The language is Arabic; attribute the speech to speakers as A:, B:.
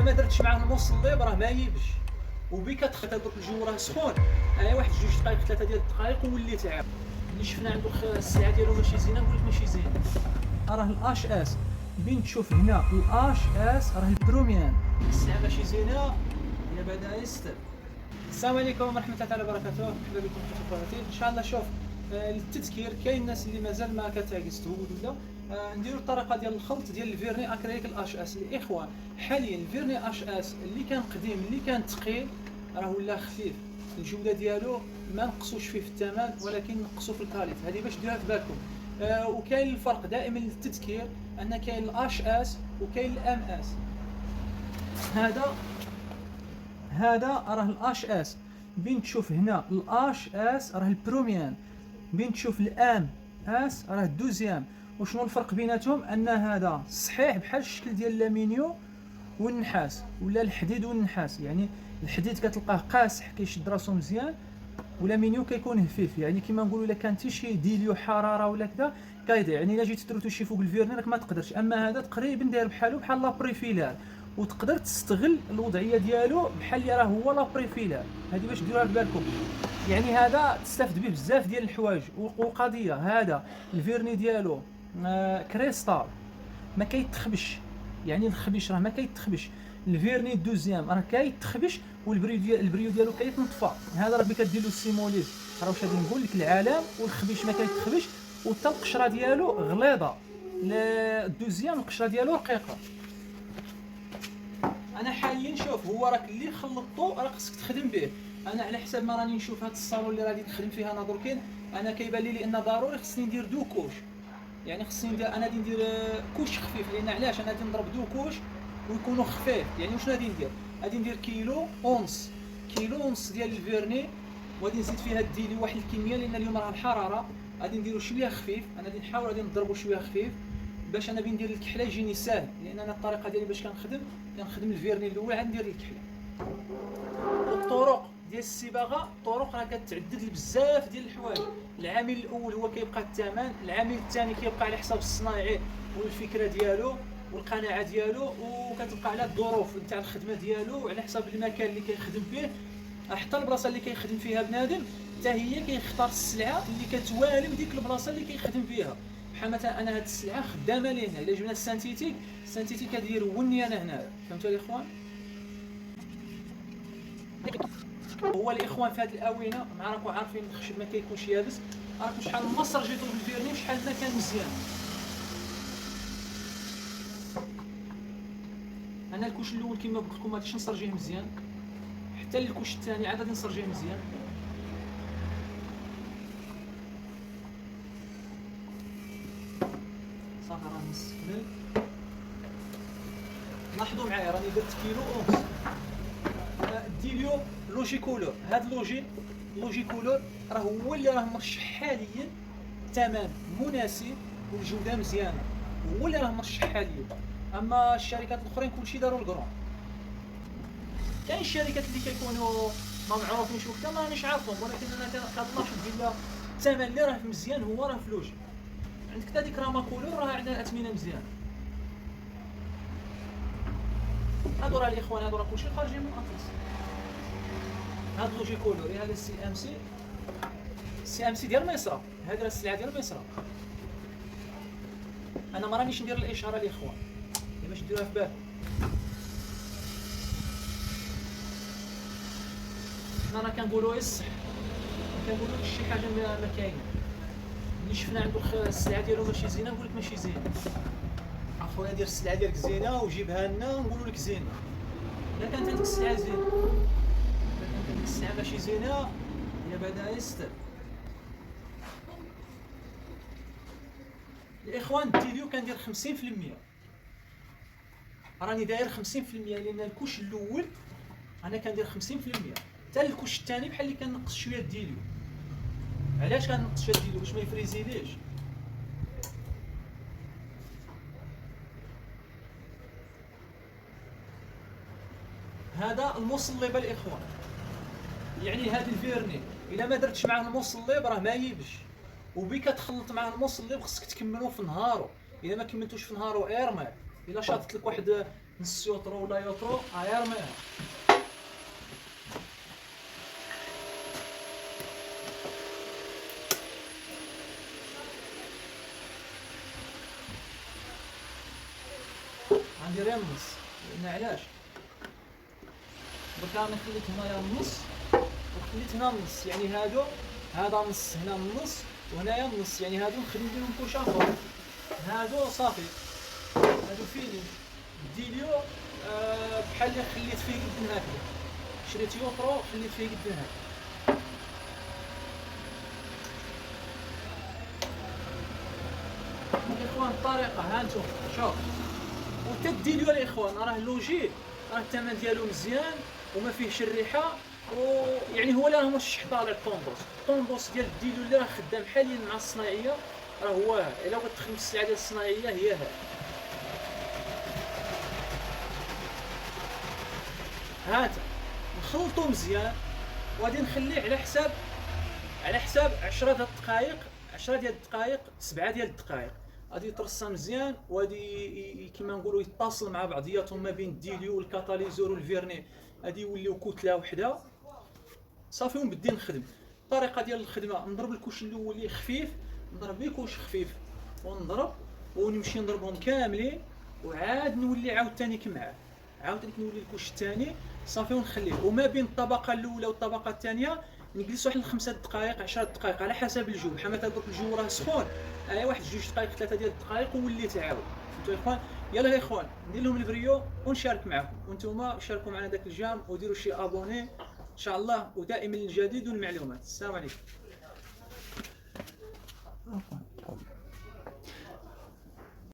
A: ما درتش معاه المصليب راه ما يبش، وبي كتخيط هذوك الجو راه سخون، واحد 2 دقائق 3 ديال الدقائق ووليت عام. اللي شفنا عنده السلعه ديالو ماشي زينه نقول لك ماشي زينه. راه الاش اس بين تشوف هنا الاش اس راه البروميان، السلعه ماشي زينه يا بدا يستر. السلام عليكم ورحمه الله تعالى وبركاته، مرحبا بكم في قناتي. ان شاء الله شوف للتذكير كاين الناس اللي مازال ما كتعكس تهود ولا نديروا الطريقه ديال الخلط ديال الفيرني اكريليك الاش اس. الاخوان حاليا الفيرني اش اس اللي كان قديم اللي كان ثقيل راه ولا خفيف، الجوده ديالو ما نقصوش فيه في الثمن ولكن نقصوا في الكاليتي، هذه باش ديروها في بالكم. وكاين الفرق دائما للتذكير ان كاين الاش اس وكاين الام اس. هذا راه الاش اس، بين تشوف هنا الاش اس راه البروميان، بين تشوف الام اس راه الدوزيام. وشنو الفرق بيناتهم؟ ان هذا صحيح بحال الشكل ديال الالومنيوم والنحاس ولا الحديد والنحاس، يعني الحديد كتلقاه قاسح كيشد راسو مزيان، والالومنيوم كيكون هفيف، يعني كما نقولوا الا كانت شي ديليو حراره ولا كذا كيضيع، يعني الا جيتي تروتو شي فوق الفيرني راك ما تقدرش. اما هذا تقريبا داير بحالو بحال لابريفيلار، وتقدر تستغل الوضعيه ديالو بحال اللي راه هو لابريفيلار. هذه باش ديروها في بالكم، يعني هذا تستافد به بزاف ديال الحوايج. وقضيه هذا الفيرني ديالو كريستال ما كيتخبش، يعني الخبيش راه ما كيتخبش. الفيرني الدوزيام راه كيتخبش والبريو ديالو كيتنطفى. هذا راه كدير له السيموليز، راه واش غادي نقول لك العالم والخبيش ما كيتخبش، وحتى القشره ديالو غليظه. الدوزيام القشره ديالو رقيقه. انا حاليا شوف هو راك اللي خلطتو راه خصك تخدم به. انا على حسب ما راني نشوف هاد الصالون اللي غادي نخدم فيها انا دركين، انا كيبان لي ان ضروري خصني ندير دو كوش، يعني خصني ندير انا غادي ندير كوش خفيف. لان علاش انا غادي نضرب دو كوش ويكونوا خفاف. يعني واش غادي ندير؟ غادي ندير كيلو ونص ديال الفيرني، وغادي نزيد فيها الديلي واحد الكميه لان اليوم راه الحراره. غادي نديرو شويه خفيف، انا غادي نحاول غادي نضربو شويه خفيف باش انا ندير الكحله يجيني ساهل. لان انا الطريقه ديالي باش كنخدم الفيرني الاول عاد ندير الكحله. والطرق ديال الصباغه الطرق راه كتعدد بزاف ديال الحوايج. العامل الاول هو كيبقى الثمن، العامل الثاني كيبقى على حساب الصنايعي والفكره ديالو والقناعه ديالو، وكتبقى على الظروف نتاع الخدمه ديالو وعلى حساب المكان اللي كيخدم فيه. حتى البلاصه اللي كيخدم فيها بنادم حتى هي كيختار السلعه اللي كتوالم ديك البلاصه اللي كيخدم فيها. بحال مثلا انا هاد السلعه خدامه لي هنا، الا جبنا السانتيتيك كدير وني انا هنا. فهمتوا الاخوان؟ هو الاخوان في هذه الاونه مع راكم عارفين الخشب ما كيكونش يابس، راكم شحال ما سرجيتو بالفيرني وشحال ما كان مزيان. انا الكوش الاول كما قلت لكم غاديش نسرجيه مزيان، حتى الكوش الثاني عاد غادي نسرجيه مزيان. صافي راه نستكمل. لاحظوا معايا راني درت كيلو ونص. ديليو لوجي كولور، هاد لوجي كولور راه هو اللي راه مرشح حاليا ثمن مناسب والجوده مزيانه، هو اللي راه مرشح حاليا. اما الشركات الاخرين كلشي داروا الكرون. كاين الشركات اللي كيكونوا ما معروفينش وكذا ما رانيش عارفهم، ولكن انا كنلاحظ بلا الثمن اللي راه مزيان هو راه في لوجي. عندك حتى ديك راما كولور راه عندها اثمنه مزيان. هادو راه الاخوان هادو راه كلشي خارجين من اطلس. هاد لوجي كولوري هذا السي ام سي ديال مصر، هذه راه السلعه ديال مصر. انا ما رانيش ندير الاشاره الاخوان باش ديروها في بالكم. حنا راه كنقولوا الصح، ما كنقولوش شي حاجه ما كاينه. اللي شفنا عنده السلعه ديالو ماشي زينه نقول لك ماشي زينه. اخويا دير السلعه ديالك زينه وجيبها لنا نقولوا لك زينه. الا كانت عندك السلعه زينه، الا كانت عندك السلعه ماشي زينه يا بدا يستر. الاخوان الديليو كندير 50%، راني داير 50% لان الكوش الاول انا كندير 50%، حتى الكوش الثاني بحال اللي كنقص شويه الديليو. علاش كنقص شويه الديليو؟ باش ما يفريزيليش. هذا المصلب الاخوان، يعني هذا الفيرني الا ما درتش معاه المصلب راه ما يبش، وبي كتخلط معاه المصلب خصك تكملو في نهارو. الا ما كملتوش في نهارو ارمي، الا شاطت لك واحد نص يوترو ولا يوترو يرميها. غندير غير النص، لان علاش دركا انا خليت هنايا النص وخليت هنا النص، يعني هذا نص هنا النص وهنايا النص، يعني هادو نخليهم كوش اخر، هادو صافي هادو فيني ديليو. بحال اللي خليت فيه قد هكا، شريت يوترو خليت فيه قد هكا. الاخوان الطريقه ها انتم شوف، وتديليو الاخوان راه لوجيك، راه الثمن ديالو مزيان وما فيهش الريحه، ويعني هو اللي راه مش شحطه على الطوندوس ديال الديليو اللي راه خدام حاليا مع الصناعيه، راه هو الا بغيت تخدم السلعه ديال الصناعيه هي هات نخلطو مزيان، وغادي نخليه على حساب 10 ديال الدقائق، 10 ديال الدقائق 7 ديال الدقائق، غادي يترصى مزيان وغادي كيما نقولوا يتصل مع بعضياتهم ما بين الديليو والكاتاليزور والفيرني، غادي يوليو كتله وحده صافي. ونبدي نخدم. الطريقه ديال الخدمه نضرب الكوش الاولي خفيف، نضرب بيه كوش خفيف ونضرب ونمشي نضربهم كاملين، وعاد نولي عاوتاني كمعاه، عاوتاني نولي الكوش الثاني صافي ونخليه. وما بين الطبقه الاولى والطبقه الثانيه نجلس واحد 5 دقائق 10 دقائق على حسب الجو، بحال مثلا درك الجو راه سخون، واحد 2 دقائق 3 ديال الدقائق ووليت عاود. فهمتوا يا اخوان؟ يلا يا اخوان ندير لهم الفيديو ونشارك معكم، وانتم شاركوا معنا داك الجام وديروا شي ابوني ان شاء الله، ودائما الجديد والمعلومات. السلام عليكم.